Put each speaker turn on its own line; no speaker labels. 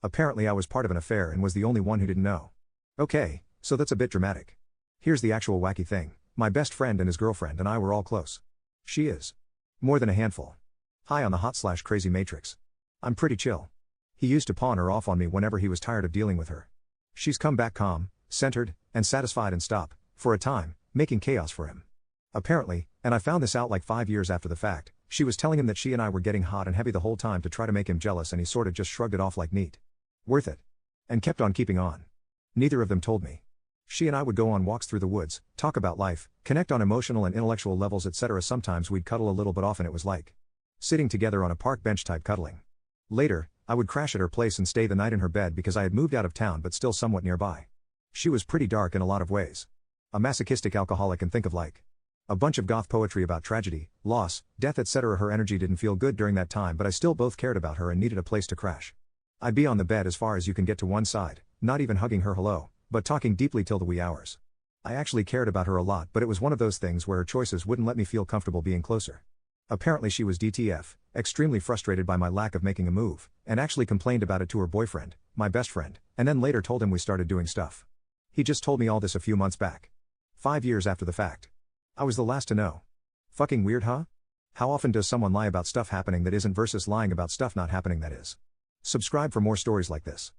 Apparently I was part of an affair and was the only one who didn't know. Okay, so that's a bit dramatic. Here's the actual wacky thing. My best friend and his girlfriend and I were all close. She is more than a handful. High on the hot/crazy matrix. I'm pretty chill. He used to pawn her off on me whenever he was tired of dealing with her. She's come back calm, centered, and satisfied and stop, for a time, making chaos for him. Apparently, and I found this out like 5 years after the fact, she was telling him that she and I were getting hot and heavy the whole time to try to make him jealous, and he sorta just shrugged it off like neat. Worth it. And kept on keeping on. Neither of them told me. She and I would go on walks through the woods, talk about life, connect on emotional and intellectual levels, etc. Sometimes we'd cuddle a little, but often it was like sitting together on a park bench type cuddling. Later, I would crash at her place and stay the night in her bed because I had moved out of town but still somewhat nearby. She was pretty dark in a lot of ways. A masochistic alcoholic, and think of like a bunch of goth poetry about tragedy, loss, death, etc. Her energy didn't feel good during that time, but I still both cared about her and needed a place to crash. I'd be on the bed as far as you can get to one side, not even hugging her hello, but talking deeply till the wee hours. I actually cared about her a lot, but it was one of those things where her choices wouldn't let me feel comfortable being closer. Apparently she was DTF, extremely frustrated by my lack of making a move, and actually complained about it to her boyfriend, my best friend, and then later told him we started doing stuff. He just told me all this a few months back. 5 years after the fact. I was the last to know. Fucking weird, huh? How often does someone lie about stuff happening that isn't versus lying about stuff not happening that is? Subscribe for more stories like this.